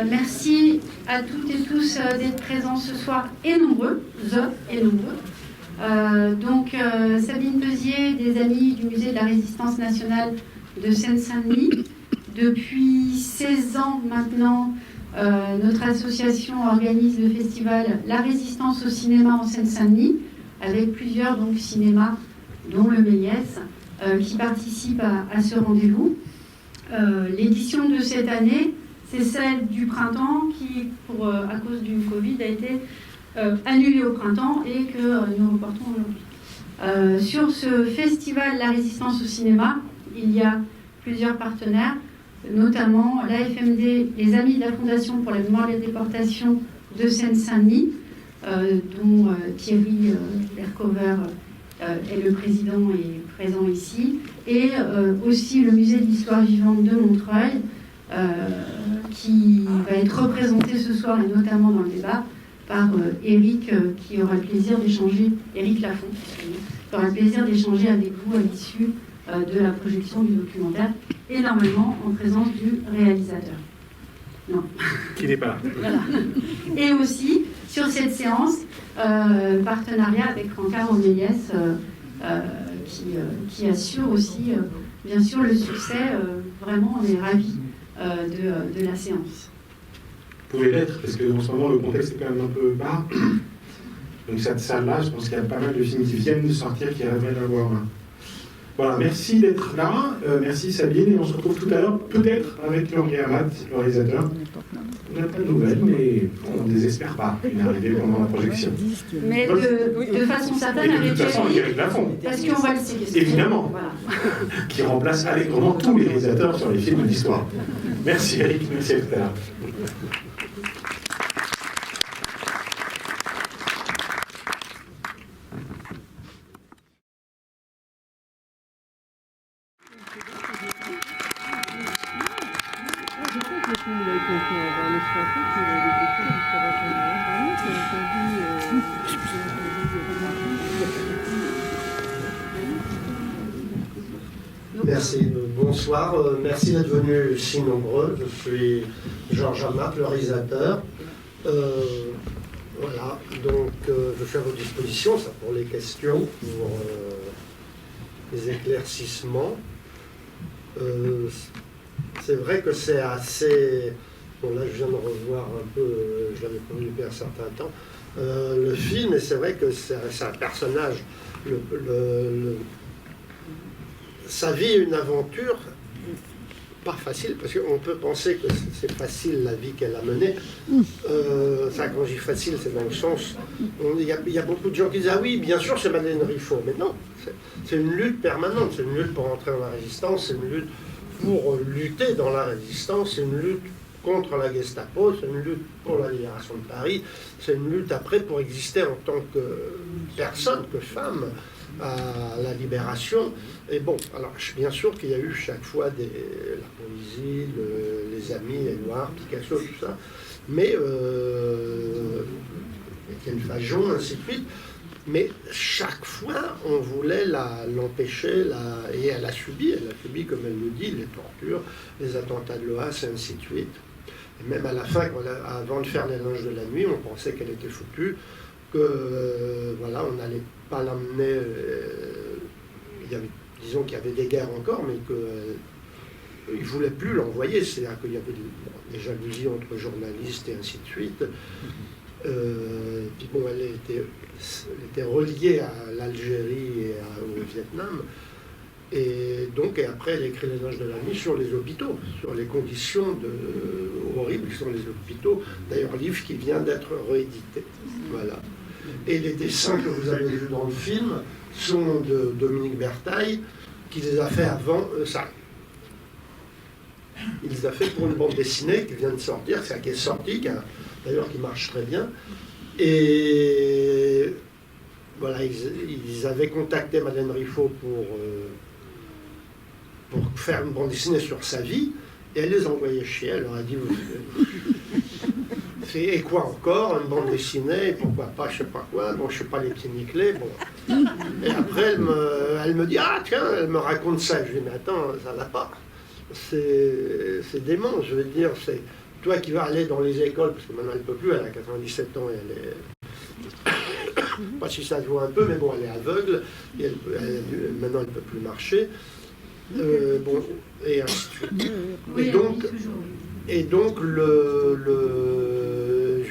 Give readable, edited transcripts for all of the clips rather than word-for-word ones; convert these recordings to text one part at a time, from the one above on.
Merci à toutes et tous d'être présents ce soir et nombreux, Sabine Pezier, des Amis du Musée de la Résistance nationale de Seine-Saint-Denis. Depuis 16 ans maintenant, notre association organise le festival La Résistance au cinéma en Seine-Saint-Denis, avec plusieurs cinémas, dont le Méliès, qui participent à ce rendez-vous. L'édition de cette année, c'est celle du printemps qui, à cause du Covid, a été annulée au printemps et que nous reportons aujourd'hui. Sur ce festival La Résistance au cinéma, il y a plusieurs partenaires, notamment l'AFMD, les Amis de la Fondation pour la mémoire des déportations de Seine-Saint-Denis, dont Thierry Bercover est le président et présent ici, et aussi le Musée de l'Histoire vivante de Montreuil, qui va être représenté ce soir, et notamment dans le débat, par Éric, qui aura le plaisir d'échanger, Éric Lafont, qui aura le plaisir d'échanger avec vous à l'issue de la projection du documentaire, et normalement en présence du réalisateur. Non. Qui n'est pas là. Voilà. Et aussi, sur cette séance, partenariat avec Francard Méliès, qui assure aussi, bien sûr, le succès. Vraiment, on est ravis de la séance. Vous pouvez l'être, parce qu'en ce moment, le contexte est quand même un peu bas. Donc cette salle-là, je pense qu'il y a pas mal de films qui viennent de sortir, qui révèlent la voix en main. Voilà, merci d'être là, merci Sabine, et on se retrouve tout à l'heure, peut-être avec Henri Amat, le réalisateur. On n'a pas de nouvelles, mais on ne désespère pas une arrivée pendant la projection. Mais de façon certaine, et de toute façon, Éric Lafont. Parce qu'on va le séquestrer. Évidemment, voilà. Qui remplace allègrement tous les réalisateurs sur les films d'histoire. Merci Éric, merci à tout à l'heure. Merci, bonsoir, merci d'être venus si nombreux. Je suis Georges Amat, le réalisateur. Voilà, donc je suis à votre disposition, ça pour les questions, pour les éclaircissements. C'est vrai que c'est assez... Bon là je viens de revoir un peu, je l'avais pas vu depuis un certain temps, le film, et c'est vrai que c'est un personnage, sa vie est une aventure pas facile, parce qu'on peut penser que c'est facile la vie qu'elle a menée. Ça, quand je dis facile, c'est dans le sens, il y a beaucoup de gens qui disent ah oui, bien sûr c'est Madeleine Riffaut, mais non, c'est une lutte permanente, c'est une lutte pour entrer dans la résistance, c'est une lutte pour lutter dans la résistance, c'est une lutte contre la Gestapo, c'est une lutte pour la libération de Paris, c'est une lutte après pour exister en tant que personne, que femme, à la libération. Et bon, alors bien sûr qu'il y a eu chaque fois la poésie, les amis, Édouard, Picasso, tout ça, mais Étienne Fajon, ainsi de suite. Mais chaque fois, on voulait l'empêcher, et elle a subi, comme elle le dit, les tortures, les attentats de l'OAS, et ainsi de suite. Et même à la fin, avant de faire les linges de la nuit, on pensait qu'elle était foutue, que voilà, on n'allait pas l'amener. Disons qu'il y avait des guerres encore, mais qu'ils ne voulaient plus l'envoyer. C'est-à-dire qu'il y avait des jalousies entre journalistes et ainsi de suite. Puis bon, elle était reliée à l'Algérie et au Vietnam. Et donc, et après, elle écrit Les Anges de la Nuit sur les hôpitaux, sur les conditions horribles sur les hôpitaux. D'ailleurs, livre qui vient d'être réédité. Voilà. Et les dessins que vous avez vus dans le film sont de Dominique Bertaille, qui les a fait avant ça. Il les a fait pour une bande dessinée qui vient de sortir, c'est qui est sortie, d'ailleurs qui marche très bien. Et voilà, ils avaient contacté Madeleine Riffaut pour faire une bande dessinée sur sa vie, et elle les a envoyés chez elle. Elle leur a dit et quoi encore, une bande dessinée, pourquoi pas, je sais pas quoi, bon, je sais pas les pieds nickelés, bon. Et après, elle me dit, ah tiens, elle me raconte ça. Je lui dis, mais attends, ça va pas. C'est dément, je veux dire, toi qui vas aller dans les écoles, parce que maintenant elle ne peut plus, elle a 97 ans et elle est... pas si ça se voit un peu, mais bon, elle est aveugle, et maintenant elle ne peut plus marcher. Bon, et ainsi de suite. Oui, Et donc, je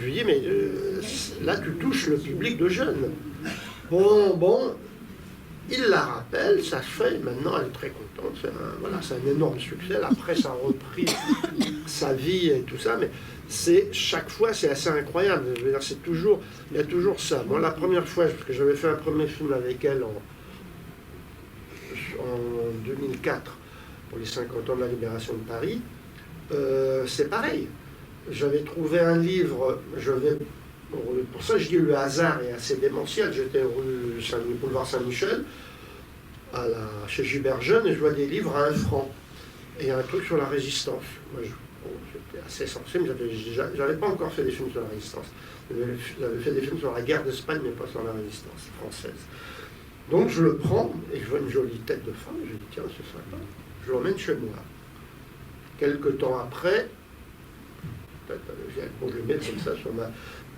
lui dis, mais là, tu touches le public de jeunes. Bon, il la rappelle, ça se fait, maintenant elle est très contente, c'est un énorme succès. Après, ça a repris sa vie et tout ça, mais chaque fois, c'est assez incroyable. Je veux dire, il y a toujours ça. Moi, la première fois, parce que j'avais fait un premier film avec elle en 2004, pour les 50 ans de la libération de Paris, c'est pareil. J'avais trouvé un livre, pour ça je dis le hasard est assez démentiel. J'étais rue boulevard Saint-Michel, chez Gilbert Jeune, et je vois des livres à 1 franc. Et un truc sur la résistance. Moi, j'étais assez sensible, j'avais pas encore fait des films sur la résistance. J'avais fait des films sur la guerre d'Espagne, mais pas sur la résistance française. Donc je le prends, et je vois une jolie tête de femme, et je dis tiens, c'est sympa. Je l'emmène chez moi. Quelque temps après, je le mets comme ça sur ma...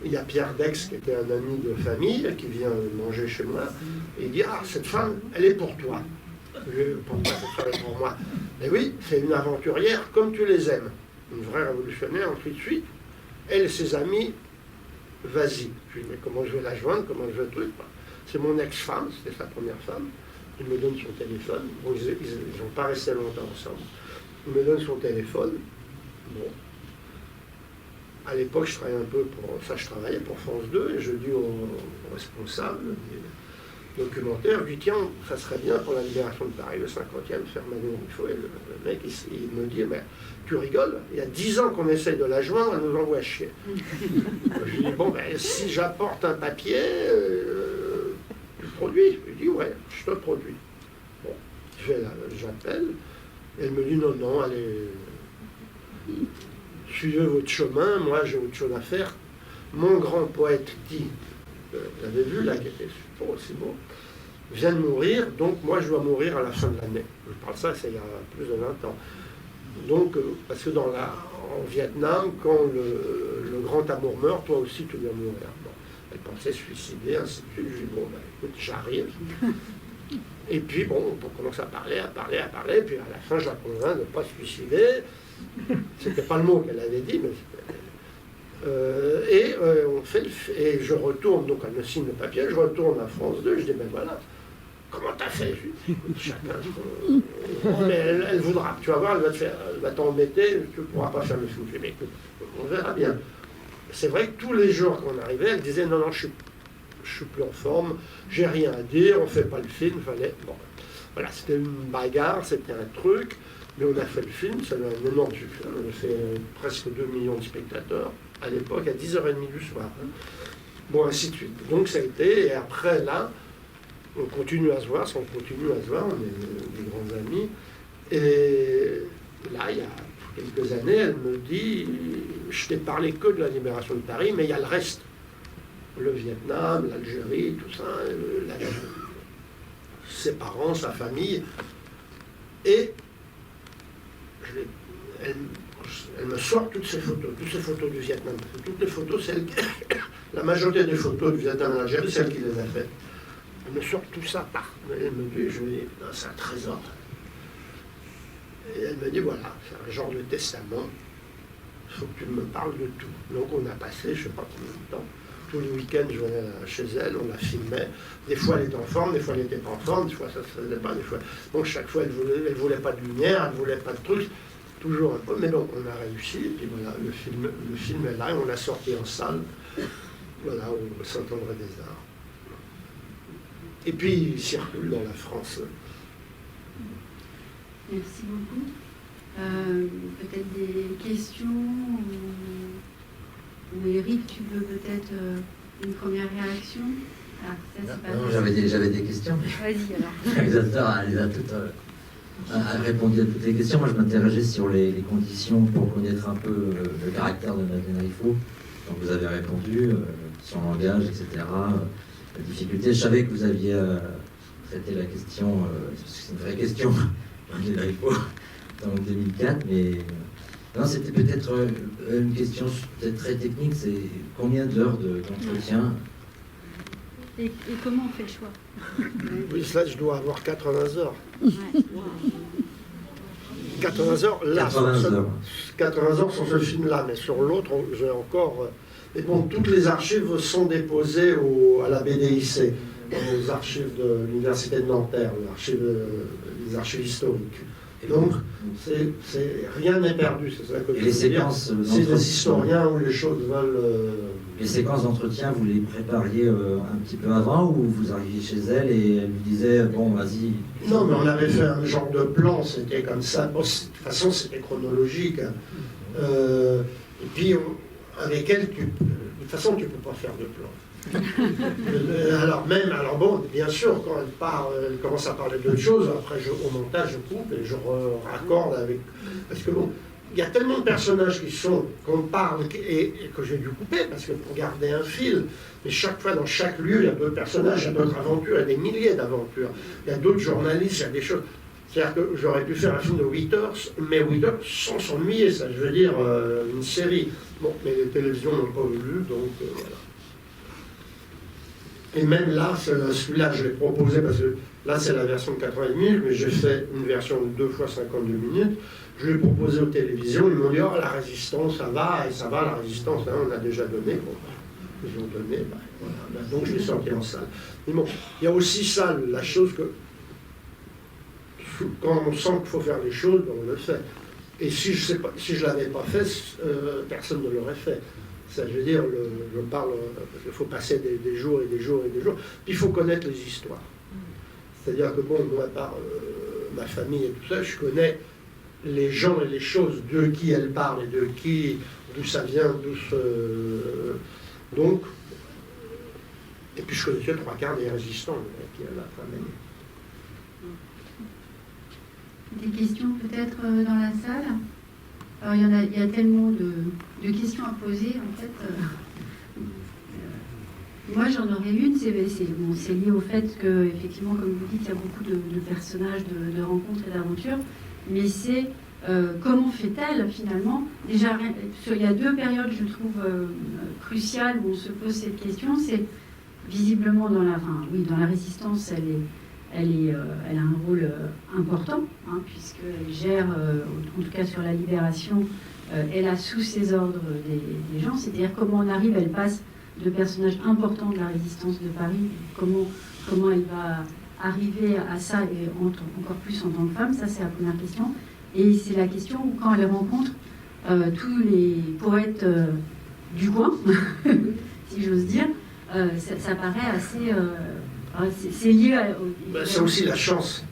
Il y a Pierre Dex, qui était un ami de famille, qui vient manger chez moi, et il dit ah, cette femme, elle est pour toi. Pourquoi cette femme est pour moi? Mais oui, c'est une aventurière comme tu les aimes. Une vraie révolutionnaire, ensuite de suite. Elle et ses amis, vas-y. Je lui dis mais comment je vais la joindre, comment je vais le truc? C'est mon ex-femme, c'était sa première femme. Il me donne son téléphone. Bon, ils n'ont pas resté longtemps ensemble. Il me donne son téléphone. Bon. À l'époque, je travaillais un peu je travaillais pour France 2, et je dis au responsable des documentaires, je dis tiens, ça serait bien pour la libération de Paris, le 50e, faire Manon Rufo. Et le mec, il me dit, mais tu rigoles, il y a 10 ans qu'on essaye de la joindre, elle nous envoie chier. Je lui dis, bon, ben, si j'apporte un papier, tu produis? Je lui dis, ouais, je te produis. Bon, j'appelle, elle me dit, non, allez, suivez votre chemin, moi j'ai autre chose à faire. Mon grand poète dit, vous l'avez vu là, qui était super aussi beau, vient de mourir, donc moi je dois mourir à la fin de l'année. Je parle ça, c'est il y a plus de 20 ans. Donc, parce que en Vietnam, quand le grand amour meurt, toi aussi tu dois mourir. Bon, elle pensait se suicider, ainsi de suite. Je lui dis, bon, ben, écoute, j'arrive. Et puis, bon, on commence à parler, puis à la fin, je la convainc de ne pas se suicider. C'était pas le mot qu'elle avait dit, mais on fait et je retourne, donc elle me signe le papier, je retourne à France 2, je dis ben voilà, comment t'as fait? Je dis, chacun, mais elle voudra, tu vas voir, elle va t'embêter, tu ne pourras pas faire le film. Je dis mais écoute, on verra bien. C'est vrai que tous les jours qu'on arrivait, elle disait non, je suis plus en forme, j'ai rien à dire, on fait pas le film, fallait. Bon, voilà, c'était une bagarre, c'était un truc. Mais on a fait le film, ça a eu un énorme succès. On a fait presque 2 millions de spectateurs à l'époque, à 10h30 du soir. Bon, ainsi de suite. Donc ça a été, et après là, on continue à se voir, on est des grands amis. Et là, il y a quelques années, elle me dit, je t'ai parlé que de la libération de Paris, mais il y a le reste. Le Vietnam, l'Algérie, tout ça, ses parents, sa famille. Et elle me sort toutes ces photos du Vietnam. Toutes les photos, la majorité des photos du Vietnam et de l'Algérie, c'est elle qui les a faites. Elle me sort tout ça par. Elle me dit, je lui dis, c'est un trésor. Et elle me dit, voilà, c'est un genre de testament. Il faut que tu me parles de tout. Donc on a passé, je ne sais pas combien de temps. Tous les week-ends, je venais chez elle, on la filmait. Des fois, elle était en forme, des fois, elle n'était pas en forme, des fois, ça ne se faisait pas, des fois. Donc, chaque fois, elle voulait pas de lumière, elle ne voulait pas de trucs, toujours un peu. Mais bon, on a réussi, et puis voilà, le film est là, et on l'a sorti en salle, voilà, au Saint-André-des-Arts. Et puis, il circule dans la France. Merci beaucoup. Peut-être des questions ou Eric, tu veux peut-être une première réaction? J'avais des questions. Vas-y alors. Le réalisateur a répondu à toutes les questions. Moi, je m'interrogeais sur les conditions pour connaître un peu le caractère de Madeleine Riffaut. Donc, vous avez répondu, son langage, etc. La difficulté. Je savais que vous aviez traité la question, parce que c'est une vraie question, Madeleine Riffaut, en 2004, mais Non, c'était peut-être une question peut-être très technique, c'est combien d'heures d'entretien? Et comment on fait le choix? Oui, ça, je dois avoir 80 heures. Ouais. 80 heures, là, 80 heures. 80 heures sur ce film-là, mais sur l'autre, j'ai encore... Et bon, toutes les archives sont déposées à la BDIC, aux archives de l'Université de Nanterre, les archives historiques. Donc, rien n'est perdu, c'est ça que Et je les veux dire. séquences C'est des historiens où les choses veulent... Les séquences d'entretien, vous les prépariez un petit peu avant ou vous arriviez chez elle et elle lui disait bon vas-y? Non, mais on avait fait un genre de plan, c'était comme ça. Bon, de toute façon, c'était chronologique. Et puis, avec elle, de toute façon, tu ne peux pas faire de plan. Alors bon, bien sûr, quand elle commence à parler d'autres choses, après au montage, je coupe et je raccorde avec... Parce que bon, il y a tellement de personnages qu'on parle et que j'ai dû couper, parce que pour garder un fil, mais chaque fois, dans chaque lieu, il y a d'autres personnages, il y a d'autres aventures, il y a des milliers d'aventures, il y a d'autres journalistes, il y a des choses... C'est-à-dire que j'aurais pu faire un film de 8 heures, mais 8 heures sans s'ennuyer, ça, je veux dire, une série. Bon, mais les télévisions n'ont pas voulu, donc voilà. Et même là, celui-là, je l'ai proposé, parce que là, c'est la version de 90 minutes, mais j'ai fait une version de 2 fois 52 minutes. Je l'ai proposé aux télévisions, ils m'ont dit, oh, la résistance, ça va, et ça va, la résistance, hein, on a déjà donné. Bon, ils ont donné, voilà. Donc je l'ai sorti en salle. Mais bon, il y a aussi ça, la chose que, quand on sent qu'il faut faire les choses, ben, on le fait. Et si je ne l'avais pas fait, personne ne l'aurait fait. Ça, je veux dire, je parle, parce qu'il faut passer des jours et des jours et des jours. Puis il faut connaître les histoires. C'est-à-dire que, bon, moi, par ma famille et tout ça, je connais les gens et les choses, de qui elles parlent et d'où ça vient, donc, et puis je connaissais 3/4 des résistants qui allaient travailler. Des questions peut-être dans la salle? Alors il y a tellement de questions à poser en fait. Moi j'en aurais une, c'est lié au fait que effectivement comme vous dites il y a beaucoup de personnages, de rencontres et d'aventures, mais c'est comment fait-elle finalement? Déjà il y a 2 périodes je trouve cruciales où on se pose cette question, c'est visiblement dans la résistance elle a un rôle important, hein, puisqu'elle gère, en tout cas sur la libération, elle a sous ses ordres des gens, c'est-à-dire comment on arrive, elle passe de personnages importants de la résistance de Paris, comment elle va arriver à ça, et encore plus en tant que femme, ça c'est la première question. Et c'est la question où quand elle rencontre tous les poètes du coin, si j'ose dire, ça paraît assez... c'est lié à... C'est aussi la chance.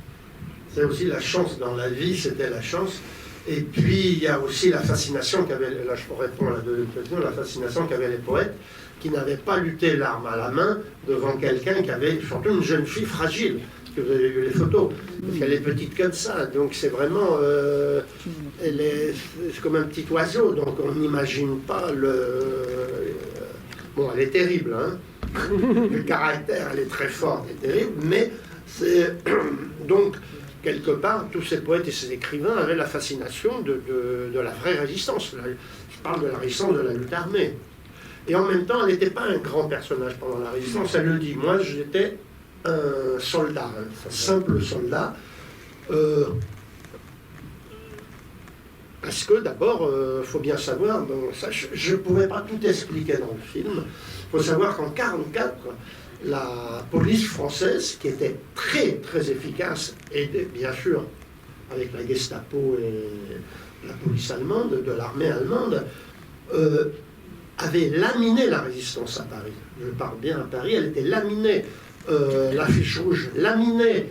C'est aussi la chance dans la vie, c'était la chance. Et puis, il y a aussi la fascination qu'avaient, là je réponds à la deuxième question, la fascination qu'avaient les poètes qui n'avaient pas lutté l'arme à la main devant quelqu'un qui avait, surtout une jeune fille fragile, parce que vous avez vu les photos, parce qu'elle est petite comme ça, donc c'est vraiment, c'est comme un petit oiseau, donc on n'imagine pas bon, elle est terrible, hein. Le caractère, elle est très forte et terrible, mais c'est donc quelque part, tous ces poètes et ces écrivains avaient la fascination de la vraie résistance. Je parle de la résistance de la lutte armée. Et en même temps, elle n'était pas un grand personnage pendant la résistance, elle le dit. Moi, j'étais un soldat, un simple soldat. Parce que d'abord, il faut bien savoir, bon, ça, je ne pouvais pas tout expliquer dans le film. Il faut savoir qu'en 1944, la police française, qui était très très efficace, et bien sûr avec la Gestapo et la police allemande, de l'armée allemande, avait laminé la résistance à Paris. Je parle bien à Paris, elle était laminée. L'affiche rouge laminée,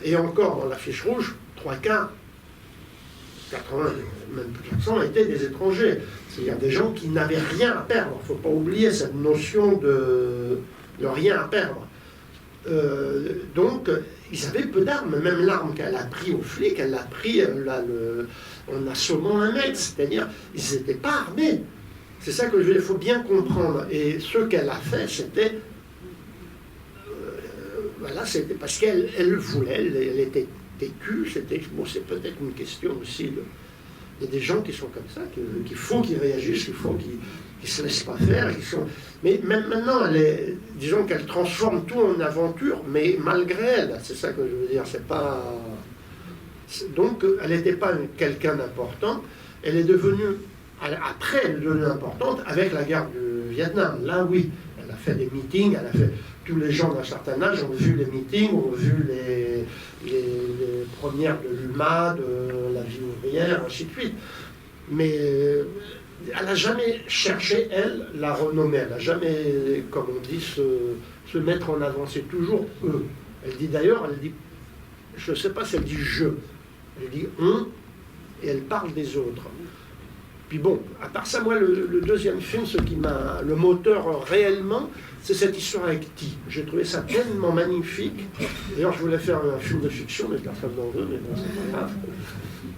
et encore dans l'affiche rouge, 3/4, 80, même plus de 100 étaient des étrangers. C'est-à-dire des gens qui n'avaient rien à perdre. Il ne faut pas oublier cette notion de rien à perdre. Donc, ils avaient peu d'armes. Même l'arme qu'elle a pris aux flics, elle l'a pris en assommant un mec. C'est-à-dire, ils n'étaient pas armés. C'est ça que il faut bien comprendre. Et ce qu'elle a fait, c'était... voilà, c'était parce qu'elle le voulait. Elle était têtue. C'était, bon, c'est peut-être une question aussi Il y a des gens qui sont comme ça, qu'il faut qu'ils réagissent, qu'il faut qu'ils ne se laissent pas faire. Mais même maintenant, disons qu'elle transforme tout en aventure, mais malgré elle, c'est ça que je veux dire. C'est pas... Donc, elle n'était pas quelqu'un d'important. Elle est devenue, après, elle est devenue importante avec la guerre du Vietnam. Là, oui, elle a fait des meetings, tous les gens d'un certain âge ont vu les meetings, ont vu les premières de l'UMA, de la vie ouvrière, ainsi de suite. Mais elle n'a jamais cherché, elle, la renommée. Elle n'a jamais, comme on dit, se mettre en avant. C'est toujours eux. Elle dit d'ailleurs, je ne sais pas si elle dit je. Elle dit on, et elle parle des autres. Puis bon, à part ça, moi, le deuxième film, ce qui m'a... Le moteur réellement, c'est cette histoire avec Ti. J'ai trouvé ça tellement magnifique. D'ailleurs, je voulais faire un film de fiction, mais personne n'en veut, mais bon, c'est pas grave.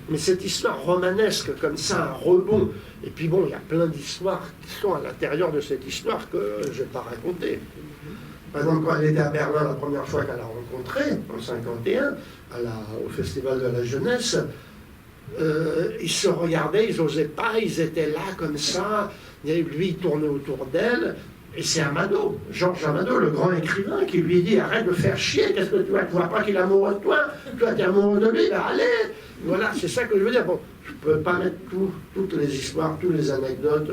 Mais cette histoire romanesque, comme ça, un rebond. Et puis bon, il y a plein d'histoires qui sont à l'intérieur de cette histoire que je ne vais pas raconter. Par exemple, quand elle était à Berlin la première fois qu'elle a rencontré, en 1951, au Festival de la Jeunesse, ils se regardaient, ils n'osaient pas, ils étaient là comme ça, et lui il tournait autour d'elle, et c'est Amado, Georges Amado, le grand écrivain, qui lui dit « Arrête de faire chier, qu'est-ce que tu vois pas qu'il est amoureux de toi, toi t'es amoureux de lui, ben allez !» Voilà, c'est ça que je veux dire. Bon, je ne peux pas mettre toutes les histoires, toutes les anecdotes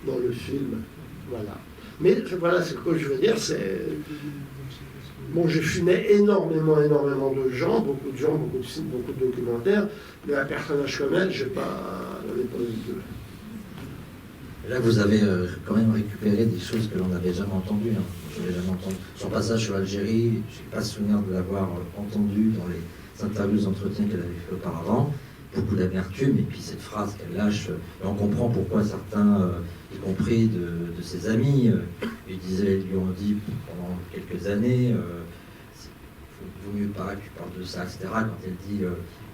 dans le film, voilà. Mais voilà, ce que je veux dire, c'est... Bon, j'ai filmé énormément de gens, beaucoup de films, beaucoup de documentaires, mais un personnage comme elle, je n'ai pas eu. Là, vous avez quand même récupéré des choses que l'on n'avait jamais entendues. Hein. Je n'avais jamais entendu. Son passage sur l'Algérie, je n'ai pas souvenir de l'avoir entendu dans les interviews, les entretiens qu'elle avait fait auparavant. Beaucoup d'amertume, et puis cette phrase qu'elle lâche, et on comprend pourquoi certains, y compris de ses amis, lui ont dit pendant quelques années, il vaut mieux pas que tu parles de ça, etc. Quand elle dit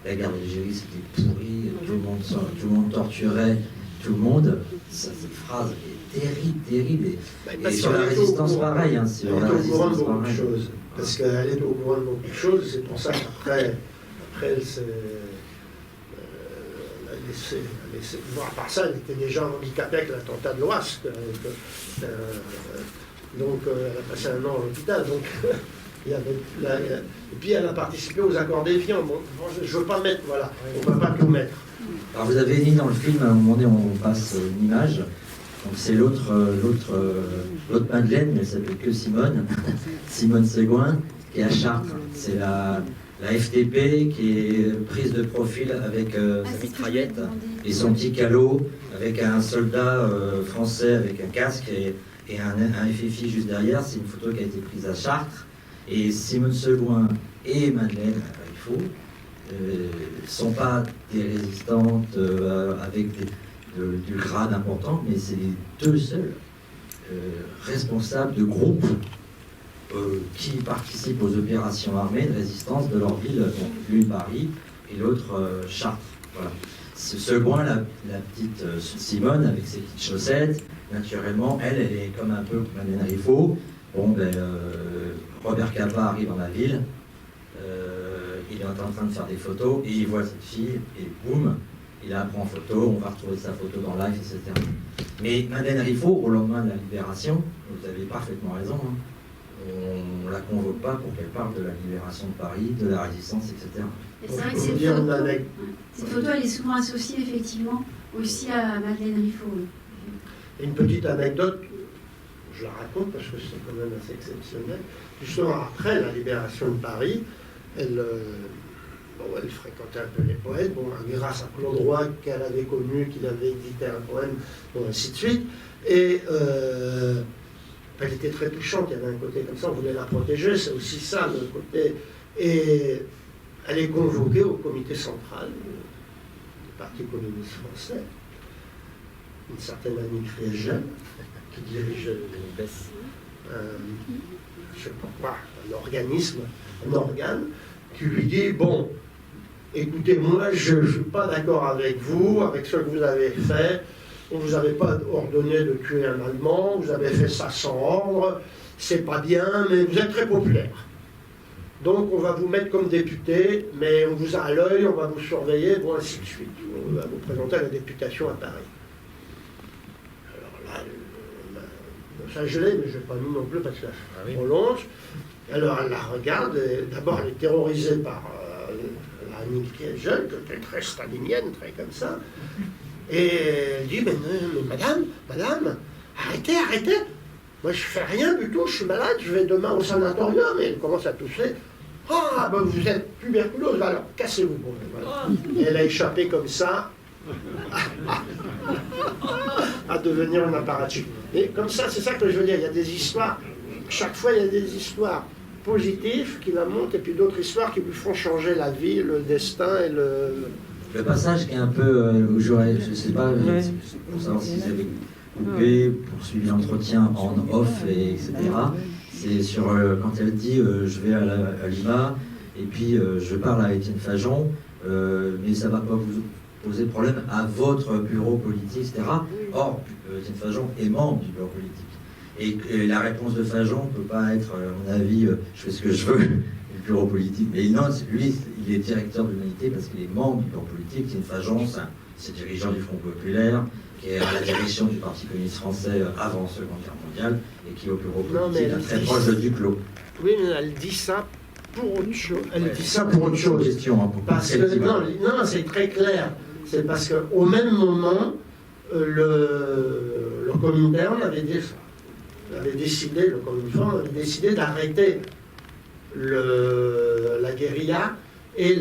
la guerre d'Algérie c'était pourri, tout le monde torturait tout le monde, cette phrase est terrible. Et sur la résistance, pareil. Hein, elle est au courant de beaucoup de choses, parce qu'elle est au courant de beaucoup de choses, c'est pour ça qu'après elle s'est... Bon, à part ça, elle était déjà handicapée avec l'attentat de l'Ouest. Donc, elle a passé un an à l'hôpital. Donc, et puis, elle a participé aux accords d'Évian. Bon, je ne veux pas mettre, voilà, on ne peut pas tout mettre. Alors, vous avez dit dans le film, à un moment donné, on passe une image. Donc, c'est l'autre Madeleine, mais elle s'appelle que Simone. Simone Ségouin, qui est à Chartres. C'est la FTP qui est prise de profil avec sa mitraillette et son petit calot, avec un soldat français avec un casque et un FFI juste derrière. C'est une photo qui a été prise à Chartres. Et Simone Ségouin et Madeleine Riffaut ne sont pas des résistantes avec du grade important, mais c'est les deux seuls responsables de groupes qui participent aux opérations armées de résistance de leur ville, donc l'une Paris et l'autre Chartres. Voilà. Ségouin, la petite Simone avec ses petites chaussettes, naturellement, elle est comme un peu Madeleine Riffaut. Bon, Robert Capa arrive dans la ville, il est en train de faire des photos et il voit cette fille et boum, il la prend en photo, on va retrouver sa photo dans Life, etc. Mais Madeleine Riffaut, au lendemain de la libération, vous avez parfaitement raison, hein, on ne la convoque pas pour qu'elle parle de la libération de Paris, de la résistance, etc. Et c'est vrai que cette photo, elle est souvent associée effectivement aussi à Madeleine Riffaut. Oui. Une petite anecdote, je la raconte parce que c'est quand même assez exceptionnel. Justement, après la libération de Paris, elle fréquentait un peu les poètes, bon, grâce à Claude Roy qu'elle avait connu, qu'il avait édité un poème, bon, ainsi de suite. Et elle était très touchante, il y avait un côté comme ça, on voulait la protéger, c'est aussi ça le côté. Et elle est convoquée au comité central du Parti communiste français, une certaine Annie Friégel, qui dirigeait je sais pas quoi, un organe, qui lui dit, bon, écoutez, moi je ne suis pas d'accord avec vous, avec ce que vous avez fait, on ne vous avait pas ordonné de tuer un Allemand, vous avez fait ça sans ordre, c'est pas bien, mais vous êtes très populaire. Donc on va vous mettre comme député, mais on vous a à l'œil, on va vous surveiller, bon, ainsi de suite. On va vous présenter à la députation à Paris. Alors là, ça je l'ai, mais je ne vais pas nous non plus parce que ça prolonge. Alors elle la regarde, et d'abord elle est terrorisée par Annie qui est jeune, qui est très stalinienne, très comme ça. Et elle dit, mais madame, arrêtez. Moi, je fais rien du tout, je suis malade, je vais demain au sanatorium. Et elle commence à tousser. Ah, ben vous êtes tuberculose, alors cassez-vous. Voilà. Et elle a échappé comme ça à devenir une apparatchik. Et comme ça, c'est ça que je veux dire, il y a des histoires, chaque fois il y a des histoires positives qui la montent, et puis d'autres histoires qui lui font changer la vie, le destin et le... Le passage qui est un peu, où j'aurais, je sais pas, pour savoir si vous avez coupé, poursuivi l'entretien en off, etc. C'est sur, quand elle dit je vais à Lima, et puis je parle à Étienne Fajon, mais ça ne va pas vous poser problème à votre bureau politique, etc. Or, Étienne Fajon est membre du bureau politique. Et la réponse de Fajon ne peut pas être, à mon avis, je fais ce que je veux, du bureau politique. Mais non, lui, il est directeur de l'humanité parce qu'il est membre du bureau politique. Étienne Fajon, c'est dirigeant du Front Populaire, qui est à la direction du Parti communiste français avant la Seconde Guerre mondiale, et qui est au bureau politique, très proche de Duclos. Oui, mais elle dit ça pour autre chose. Elle dit ça pour autre chose. Parce que, non, c'est très clair. C'est parce qu'au même moment, le Comintern avait décidé d'arrêter la guérilla et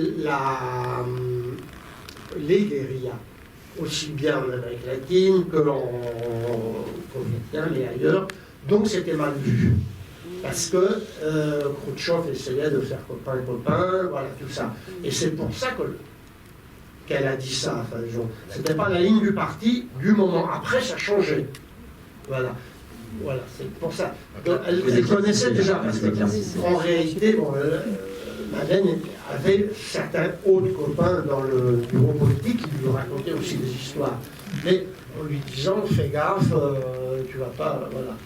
les guérillas, aussi bien en Amérique latine que en Vietnam et ailleurs. Donc c'était mal vu. Parce que Khrouchtchev essayait de faire copain, voilà, tout ça. Et c'est pour ça qu'elle a dit ça. Enfin, c'était pas la ligne du parti du moment. Après, ça changeait. Voilà, c'est pour ça. Donc, elle connaissait déjà, parce qu'en réalité, Madeleine avait certains autres copains dans le bureau politique qui lui racontaient aussi des histoires. Mais en lui disant, fais gaffe, tu vas pas, voilà.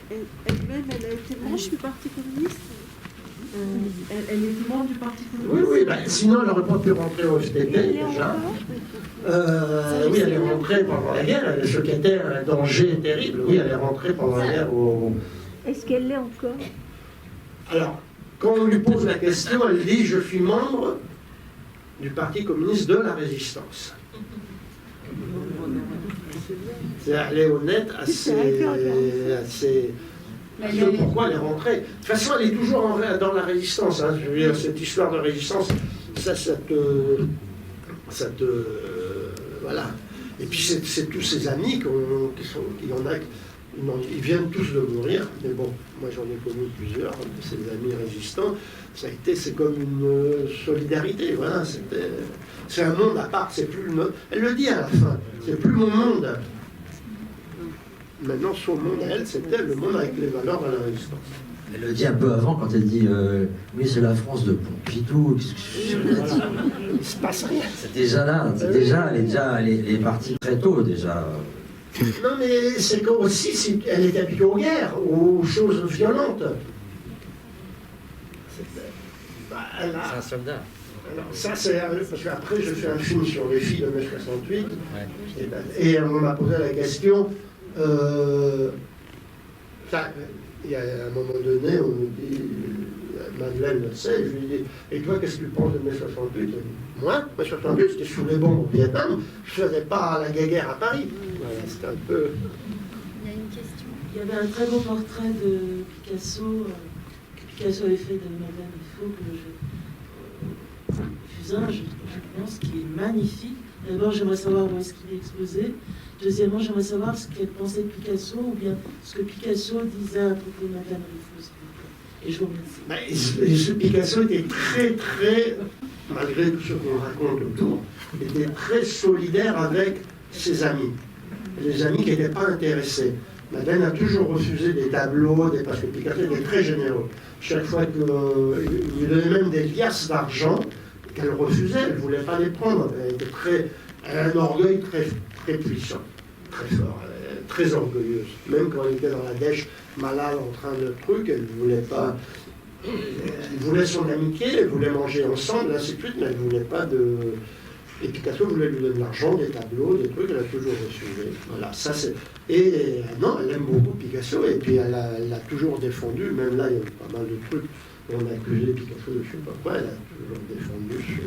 Elle-même, elle a été membre du Parti communiste. Elle était membre du Parti communiste. Oui, sinon elle n'aurait pas pu rentrer au FDP déjà. Oui, elle est rentrée pendant la guerre, elle est secrétaire, un danger terrible. Oui, elle est rentrée pendant la guerre au... Est-ce qu'elle l'est encore? Alors, quand on lui pose la question, elle dit « Je suis membre du Parti communiste de la Résistance ». Elle est honnête, assez... Pourquoi elle est rentrée? De toute façon, elle est toujours dans la résistance. Hein. Je veux dire, cette histoire de résistance, ça te voilà. Et puis c'est tous ses amis ils viennent tous de mourir. Mais bon, moi j'en ai connu plusieurs de ces amis résistants. C'est comme une solidarité. Voilà, c'est un monde à part. C'est plus elle le dit à la fin. C'est plus mon monde. Maintenant, son monde à elle, c'était le monde avec les valeurs de la résistance. Elle le dit un peu avant, quand elle dit oui, c'est la France de Pompidou. Voilà. Il ne se passe rien. C'est déjà là. Elle est partie très tôt, déjà. Non, mais c'est aussi, elle est habituée aux guerres, aux choses violentes. C'est un soldat. Alors, ça, c'est parce qu'après, je fais un film sur les filles de mai 68, et on m'a posé la question. Il y a un moment donné, on me dit, Madeleine le sait, je lui dis, et toi, qu'est-ce que tu penses de mai 68? Moi, mai 68, j'étais sous les bombes au Vietnam, je ne faisais pas la guerre à Paris. Voilà, c'était un peu... Il y a une question. Il y avait un très beau portrait de Picasso, que Picasso avait fait de Madeleine Riffaut, je pense, qui est magnifique. D'abord, j'aimerais savoir où est-ce qu'il est exposé. Deuxièmement, j'aimerais savoir ce qu'elle pensait de Picasso, ou bien ce que Picasso disait à propos de Madeleine Riffaut. Et je vous remercie. Picasso était très, malgré tout ce qu'on raconte autour, était très solidaire avec ses amis. Les amis qui n'étaient pas intéressés. Madeleine a toujours refusé des tableaux, parce que Picasso était très généreux. Chaque fois qu'il lui donnait même des liasses d'argent qu'elle refusait, elle ne voulait pas les prendre. Elle a un orgueil très puissant, très fort. très orgueilleuse. Même quand elle était dans la dèche, malade, en train de truc, elle ne voulait pas. Elle voulait son amitié, elle voulait manger ensemble, ainsi de suite, mais elle ne voulait pas de. Et Picasso voulait lui donner de l'argent, des tableaux, des trucs, elle a toujours refusé. Voilà, ça c'est. Et non, elle aime beaucoup Picasso, et puis elle a toujours défendu, même là il y a eu pas mal de trucs, on a accusé Picasso de je ne sais pas quoi, elle a toujours défendu sur.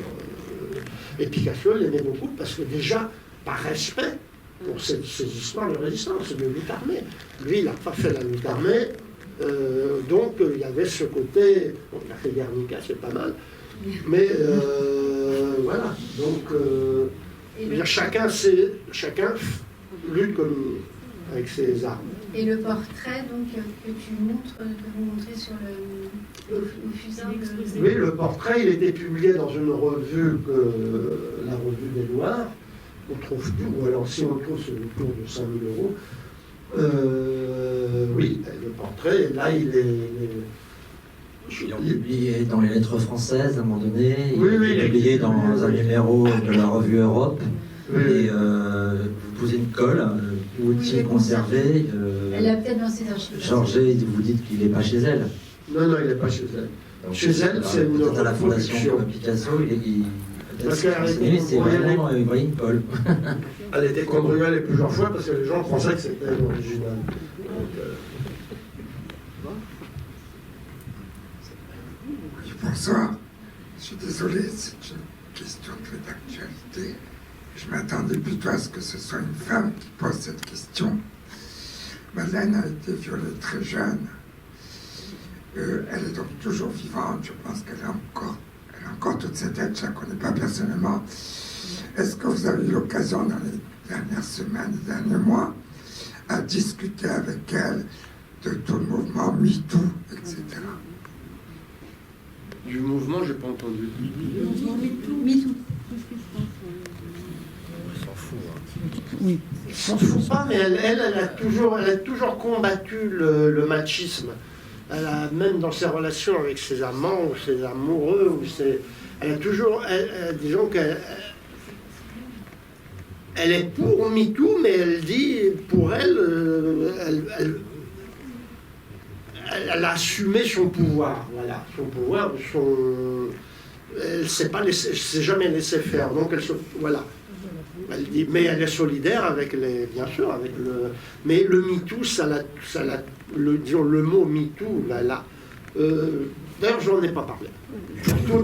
Et Picasso, elle aimait beaucoup parce que déjà, par respect pour ces histoires de résistance, de lutte armée. Lui, il n'a pas fait la lutte armée, donc il y avait ce côté. Bon, il a fait Guernica, c'est pas mal. Mais voilà, donc chacun lutte comme avec ses armes. Et le portrait donc, que vous montrez sur le fusain de... Oui, le portrait, il était publié dans une revue, la revue des Loirs. On trouve tout, ou alors si on le trouve, c'est autour de 5 000 €. Oui, le portrait, là, il est publié dans les lettres françaises à un moment donné, oui, il est publié dans un numéro de la revue Europe, oui. Et vous posez une colle, où est-il conservé Elle l'a peut-être dans ses archives. Georget, vous dites qu'il n'est pas chez elle. Non, il n'est pas chez elle. Donc, chez elle, c'est une peut-être à la fondation reproduction. Picasso, Parce qu'elle c'est vraiment une colle. Elle était cambriolée plusieurs fois parce que les gens pensaient que c'était l'original. Bonsoir, je suis désolé, c'est une question très d'actualité. Je m'attendais plutôt à ce que ce soit une femme qui pose cette question. Madeleine a été violée très jeune. Elle est donc toujours vivante, je pense qu'elle a encore toute cette tête, je ne la connais pas personnellement. Est-ce que vous avez eu l'occasion dans les dernières semaines, les derniers mois, à discuter avec elle de tout le mouvement MeToo, etc. Du mouvement, je n'ai pas entendu. MeToo. On s'en fout. Oui. Elle s'en fout pas, mais elle a toujours combattu le machisme. Elle a, même dans ses relations avec ses amants ou ses amoureux, elle a toujours, disons qu'elle est pour MeToo, mais elle dit, pour elle, elle a assumé son pouvoir, voilà, son pouvoir, elle s'est jamais laissé faire, donc voilà. Elle dit, mais elle est solidaire avec bien sûr, avec mais le MeToo, disons, le mot MeToo, là. D'ailleurs, je n'en ai pas parlé. Pour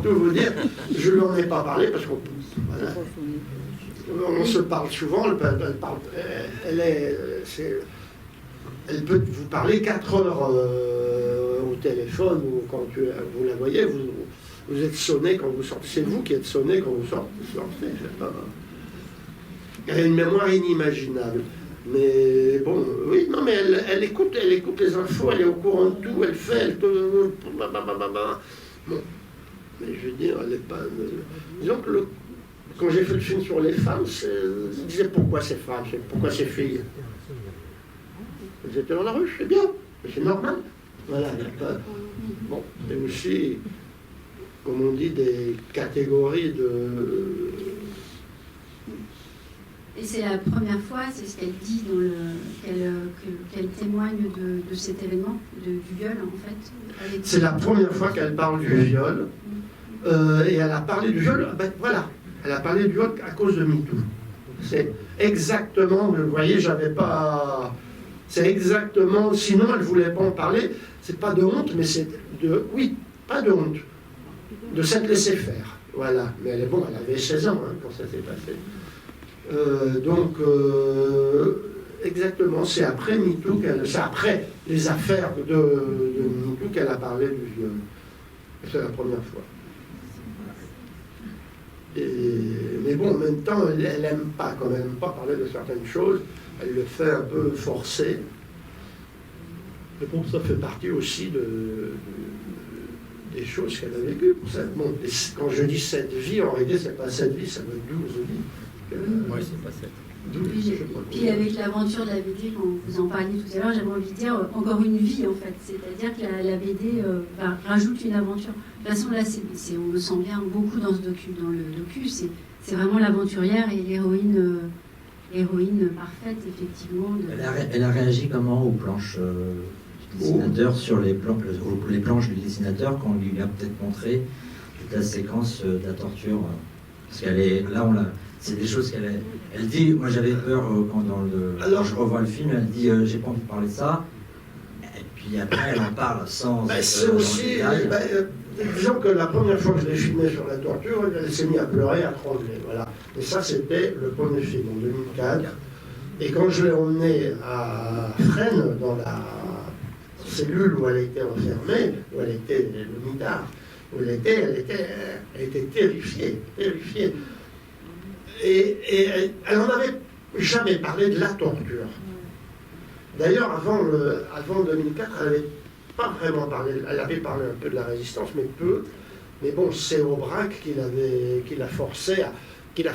tout vous dire, je ne l'en ai pas parlé parce qu'on voilà, on se parle souvent, elle peut vous parler 4 heures au téléphone ou quand vous la voyez, vous êtes sonné quand vous sortez. C'est vous qui êtes sonné quand vous sortez. Elle a une mémoire inimaginable. Mais bon, oui, non, mais elle écoute les infos, elle est au courant de tout, elle fait, bon. Mais je veux dire, elle n'est pas... Disons que quand j'ai fait le film sur les femmes, je disais pourquoi ces femmes, pourquoi ces filles. Elles étaient dans la rue, c'est bien, mais c'est normal. Voilà, il n'y a pas... Bon, et aussi, comme on dit, des catégories de... Et c'est la première fois, c'est ce qu'elle dit, qu'elle témoigne de cet événement, du viol en fait. C'est la première fois qu'elle parle du viol. Et elle a parlé du viol, voilà, elle a parlé du viol à cause de MeToo. C'est exactement, vous voyez, j'avais pas... C'est exactement, sinon elle ne voulait pas en parler, c'est pas de honte, mais c'est de... Oui, pas de honte, de s'être laissé faire, voilà. Mais elle avait 16 ans quand ça s'est passé. Exactement, c'est après MeToo, c'est après les affaires de MeToo qu'elle a parlé du viol. C'est la première fois. Mais bon, en même temps, elle n'aime pas, quand même pas parler de certaines choses, elle le fait un peu forcé. Mais bon, ça fait partie aussi des choses qu'elle a vécues. Bon, quand je dis cette vie, en réalité, c'est pas cette vie, ça veut 12 vies. Oui, c'est pas cette. Puis avec l'aventure de la BD, quand vous en parliez tout à l'heure, j'avais envie de dire encore une vie en fait. C'est-à-dire que la BD rajoute une aventure. De toute façon, là, on le sent bien beaucoup dans le docu. C'est vraiment l'aventurière et l'héroïne l'héroïne parfaite, effectivement. Elle a réagi comment aux planches du dessinateur, sur les planches du dessinateur, quand on lui a peut-être montré toute la séquence de la torture? Parce qu'elle est là, c'est des choses elle dit. Moi, j'avais peur quand quand je revois le film, elle dit j'ai pas envie de parler de ça. Et puis après, elle en parle sans. C'est aussi. Disons que la première fois que je l'ai filmé sur la torture, elle s'est mise à pleurer, à trembler. Voilà. Et ça, c'était le premier film, en 2004. Et quand je l'ai emmenée à Fresnes, dans la cellule où elle était enfermée, où elle était le mitard, où elle était terrifiée. Et elle n'en avait jamais parlé de la torture. D'ailleurs, avant 2004, elle n'avait pas vraiment parlé. Elle avait parlé un peu de la résistance, mais peu. Mais bon, c'est Aubrac qui l'a forcé, qui l'a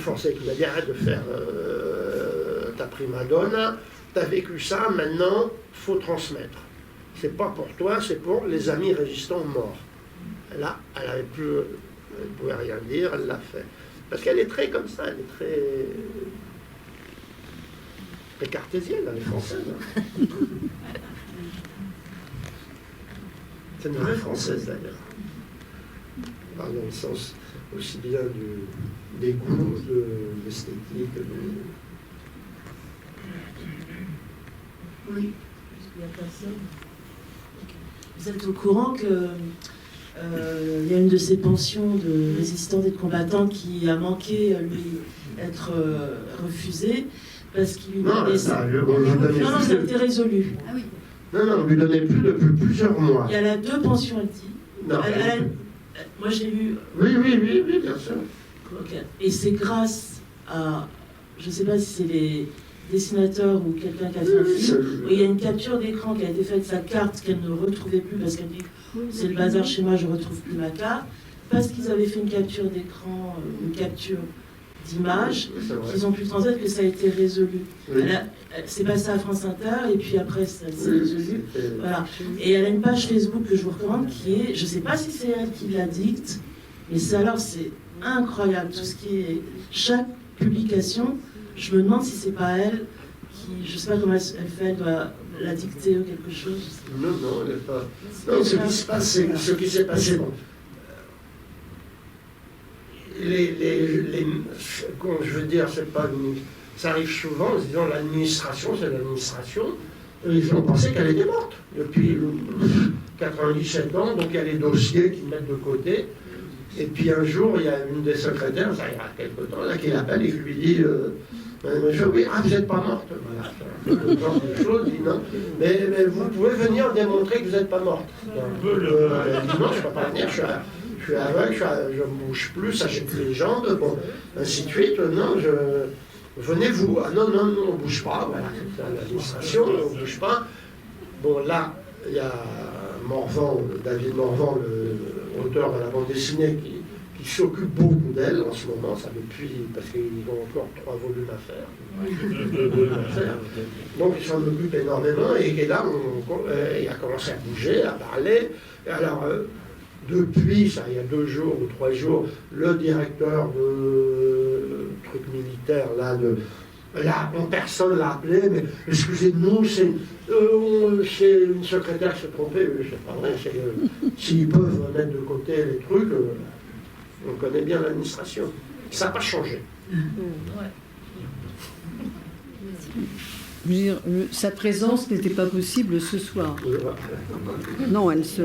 dit arrête de faire ta prima donna, t'as vécu ça, maintenant, faut transmettre. C'est pas pour toi, c'est pour les amis résistants morts. Là, elle pouvait rien dire, elle l'a fait. Parce qu'elle est très comme ça, elle est très cartésienne, elle est française. Hein. C'est une vraie française d'ailleurs. Dans le sens aussi bien des goûts, de l'esthétique. Oui. Il y a personne. Vous êtes au courant que il y a une de ces pensions de résistants et de combattants qui a manqué à lui être refusée parce qu'il lui donnait ça. Non, ça a été résolu. Ah oui. Non, on lui donnait plus depuis plusieurs mois. Il y a la 2 pensions, elle dit. Non, moi j'ai lu. Oui, bien sûr. Okay. Et c'est grâce à, je ne sais pas si c'est les dessinateurs ou quelqu'un qui a fait un film, où il y a une capture d'écran qui a été faite de sa carte qu'elle ne retrouvait plus parce qu'elle dit c'est le bazar chez moi, je ne retrouve plus ma carte, parce qu'ils avaient fait une capture d'écran, une capture d'image, qu'ils ont pu transmettre que ça a été résolu. Oui. C'est passé à France Inter et puis après ça s'est résolu. Voilà. Et elle a une page Facebook que je vous recommande qui est, je ne sais pas si c'est elle qui la dicte, mais c'est incroyable tout ce qui est chaque publication. Je me demande si c'est pas elle qui, je sais pas comment elle fait, elle doit la dicter ou quelque chose. Non, elle n'est pas. Non, ce qui s'est passé, bon. Quand je veux dire, c'est pas ça arrive souvent, disons l'administration, c'est l'administration. Ils ont pensé qu'elle était morte depuis 97 ans, donc il y a les dossiers qu'ils mettent de côté. Et puis un jour, il y a une des secrétaires, ça ira quelque temps, là, qui l'appelle et qui lui dit oui, vous n'êtes pas morte. Voilà, ce genre de choses, dit non. Mais vous pouvez venir démontrer que vous n'êtes pas morte. Un peu elle dit non, je ne peux pas venir, je suis aveugle, je ne bouge plus, ça j'ai plus les jambes, bon, ainsi de suite. Non, venez-vous. Ah non, on ne bouge pas, voilà, c'est l'administration, on ne bouge pas. Bon, là, il y a David Morvan, l'auteur de la bande dessinée, qui s'occupe beaucoup d'elle en ce moment, ça depuis, parce qu'ils ont encore 3 volumes à faire. Donc il s'en occupe énormément, et là, il a commencé à bouger, à parler. Alors, depuis, ça, il y a 2 jours ou 3 jours, le directeur de truc militaire, là, personne l'a appelé, mais excusez-nous, c'est une secrétaire qui s'est trompée, c'est pas vrai, s'ils peuvent mettre de côté les trucs, on connaît bien l'administration. Ça n'a pas changé. Je veux dire, sa présence n'était pas possible ce soir. Non, elle se...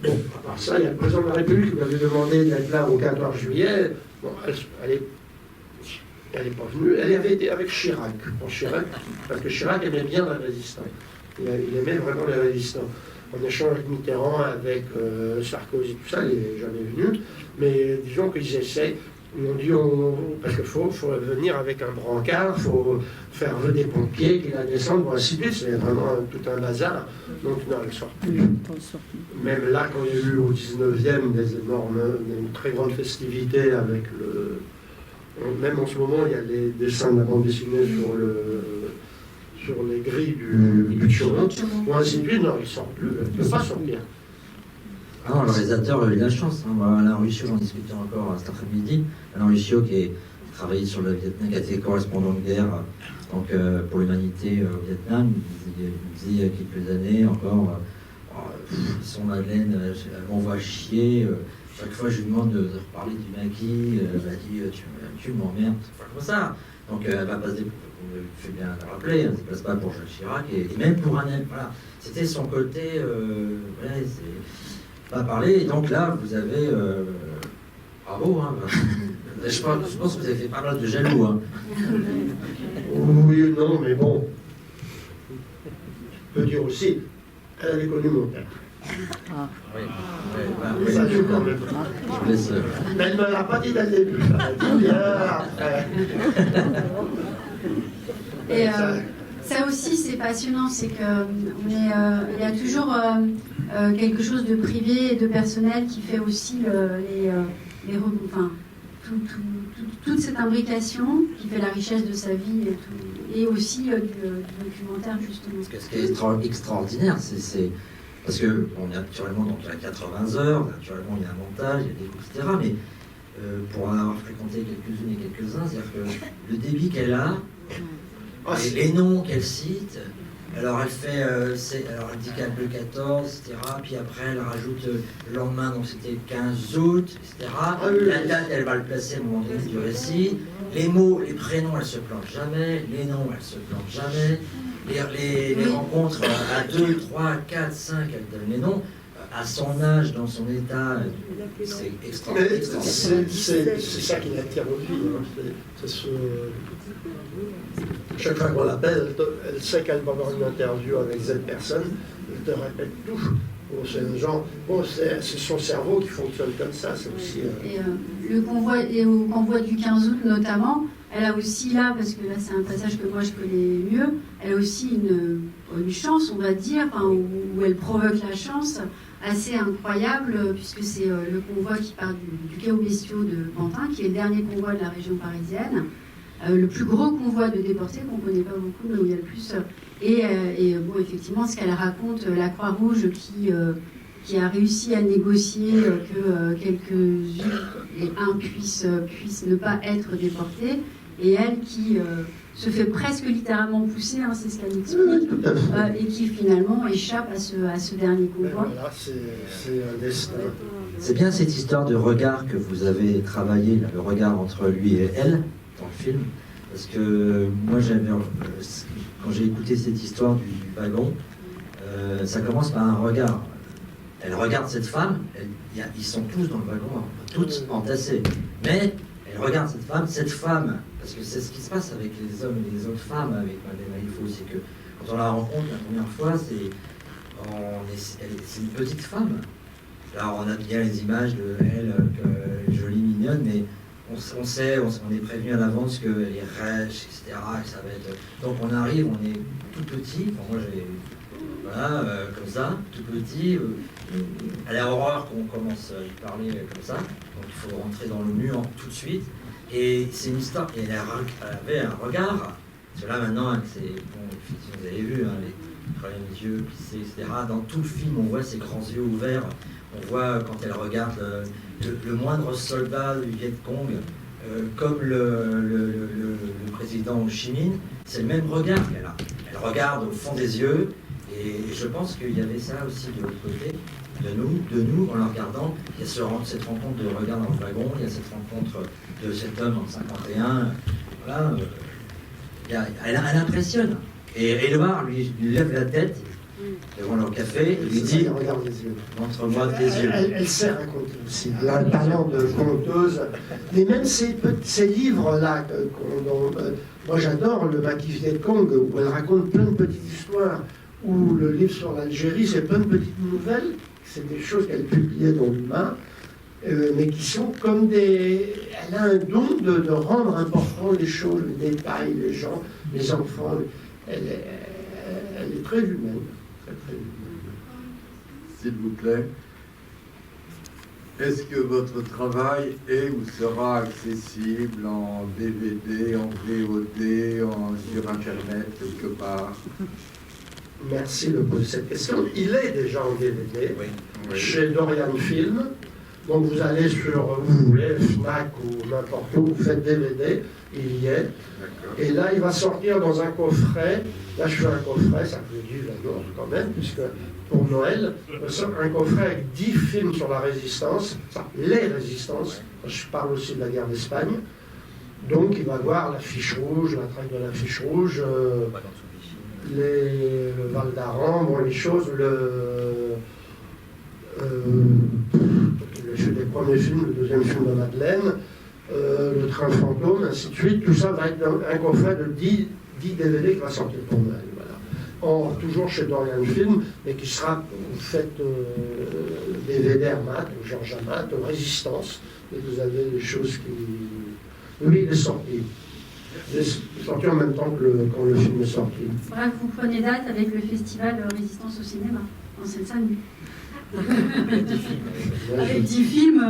Bon, à part ça, il y a le président de la République qui lui avait demandé d'être là au 14 juillet. Bon, elle n'est pas venue. Elle avait été avec Chirac. Parce que Chirac aimait bien les résistants. Il aimait vraiment les résistants. En échange avec Mitterrand, avec Sarkozy, tout ça, il n'est jamais venu. Mais disons qu'ils essayent. Ils ont dit, parce qu'il faut venir avec un brancard, il faut faire des pompiers qui la descendent, bon, ainsi de suite. C'est vraiment tout un bazar. Donc, non, elle ne sort plus. Même là, quand il y a eu au 19e une très grande festivité avec le... Même en ce moment, il y a les dessins de la bande dessinée sur les grilles du Chaumont, ou ainsi de suite. Non, il ne sort plus. Il ne peut pas sortir. Ah non, le réalisateur a eu de la chance. Moi, Alain Ruccio, j'en discutais encore cet après-midi. Alain Ruccio, qui travaillé sur le Vietnam, qui a été correspondant de guerre donc, pour l'humanité au Vietnam. Il me disait il y a quelques années encore, son Madeleine, elle m'envoie chier. Chaque fois, je lui demande de reparler du maquis. Elle m'a dit tu m'emmerdes, enfin, comme ça. Donc, elle va pas se déplacer. On fait bien le rappeler, elle ne se déplace pas pour Jacques Chirac. Et même pour un. Voilà. C'était son côté. Voilà, c'est pas parler. Et donc là, vous avez. Bravo, hein. Je pense que vous avez fait pas mal de jaloux. Hein. Oui ou non, mais bon. Je peux dire aussi, elle avait connu mon père. Oui, Ça joue quand même. je vous laisse. Mais elle ne me l'a pas dit dès le début. Elle a dit bien après. Et ça aussi, c'est passionnant, c'est qu'il y a toujours quelque chose de privé et de personnel qui fait aussi toute cette imbrication qui fait la richesse de sa vie et aussi du documentaire, justement. Ce qui est extraordinaire, c'est parce que naturellement, donc, il y a 80 heures, naturellement il y a un montage, il y a des groupes, etc. Mais pour en avoir fréquenté quelques-unes et quelques-uns, c'est-à-dire que le débit qu'elle a, les noms qu'elle cite, alors elle fait, alors elle dit qu'elle peut 14, etc. Puis après elle rajoute le lendemain, donc c'était 15 août, etc. La date, elle va le placer à un moment donné du récit. Les mots, les prénoms, elle se plante jamais. Les noms, elle se plante jamais. Les rencontres à 2, 3, 4, 5, elle donne les noms. À son âge, dans son état, c'est extraordinaire. C'est ça qui l'attire aussi. Hein. Chaque fois qu'on l'appelle, elle sait qu'elle va avoir une interview avec cette personne, elle te répète tout. Bon, c'est le genre, bon, c'est son cerveau qui fonctionne comme ça, c'est aussi... Et le convoi, et au convoi du 15 août notamment, elle a aussi là, parce que là c'est un passage que moi je connais mieux, elle a aussi une chance, on va dire, où elle provoque la chance, assez incroyable, puisque c'est le convoi qui part du Quai aux Bestiaux de Pantin, qui est le dernier convoi de la région parisienne, le plus gros convoi de déportés qu'on ne connaît pas beaucoup, mais où il y a le plus... Et bon, effectivement, ce qu'elle raconte, la Croix-Rouge qui a réussi à négocier que quelques-uns et un puissent ne pas être déportés, et elle qui se fait presque littéralement pousser, hein, c'est ce qu'elle explique, et qui finalement échappe à ce dernier convoi. Voilà, c'est un destin. C'est bien cette histoire de regard que vous avez travaillé, là, le regard entre lui et elle, dans le film, parce que moi, quand j'ai écouté cette histoire du wagon, ça commence par un regard. Elle regarde cette femme, ils sont tous dans le wagon, toutes entassées, mais elle regarde cette femme, parce que c'est ce qui se passe avec les hommes et les autres femmes, avec Madeleine Riffaut, c'est que quand on la rencontre la première fois, c'est une petite femme. Alors on a bien les images de elle, jolie, mignonne, mais on sait, on est prévenu à l'avance qu'elle est rêche, etc., que ça va être... Donc on arrive, on est tout petit, enfin, moi j'ai... Voilà, comme ça, tout petit. Elle a horreur qu'on commence à lui parler comme ça, donc il faut rentrer dans le mur tout de suite. Et c'est une histoire, et elle avait un regard, parce que là maintenant, vous avez vu, hein, les yeux plissés, etc. Dans tout le film, on voit ses grands yeux ouverts, on voit quand elle regarde le moindre soldat du Viet Cong, comme le président Ho Chi Minh, c'est le même regard qu'elle a. Elle regarde au fond des yeux, et je pense qu'il y avait ça aussi de l'autre côté, de nous, en la regardant. Il y a cette rencontre de regard dans le wagon, il y a cette rencontre de cet homme en 51. Voilà, elle impressionne. Et Éluard lui lève la tête devant leur café, il lui dit « Montre-moi tes yeux ». Elle sait raconter aussi. Elle a le talent de conteuse. Mais même ces livres-là, moi j'adore le Maquis Viet Cong, où elle raconte plein de petites histoires, ou le livre sur l'Algérie, c'est plein de petites nouvelles, c'est des choses qu'elle publiait dans l'humain, mais qui sont comme des... Elle a un don de rendre important les choses, les détails, les gens, les enfants. Elle est très humaine. Très humaine. S'il vous plaît, est-ce que votre travail est ou sera accessible en DVD, en VOD, sur Internet, quelque part? Merci de poser cette question. Il est déjà en DVD, chez Dorian Film. Donc vous allez sur où vous voulez, Fnac ou n'importe où, vous faites DVD, il y est. Et là, il va sortir dans un coffret. Là, je fais un coffret, ça fait du d'abord quand même, puisque pour Noël, un coffret avec 10 films sur la résistance, enfin, les résistances. Je parle aussi de la guerre d'Espagne. Donc, il va voir la fiche rouge, la traque de la fiche rouge, le Val d'Aran, bon, les choses, les premiers films, le deuxième film de Madeleine, le Train fantôme, ainsi de suite. Tout ça va être dans un coffret de 10 DVD qui va sortir pour Noël. Voilà. Toujours chez Dorian Film, mais qui sera fait DVD Amat, ou Georges Amat, Résistance. Et vous avez des choses qui... Oui, il est sorti. Il est sorti en même temps que quand le film est sorti. Il faudra que vous preniez date avec le festival Résistance au cinéma, en Seine-Saint-Denis. Avec 10 films,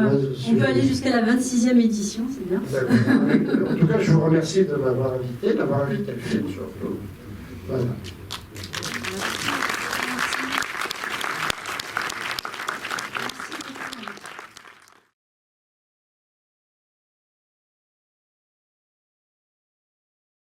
on peut aller jusqu'à la 26e édition, c'est bien. En tout cas, je vous remercie de m'avoir invité, d'avoir invité le film surtout. Voilà.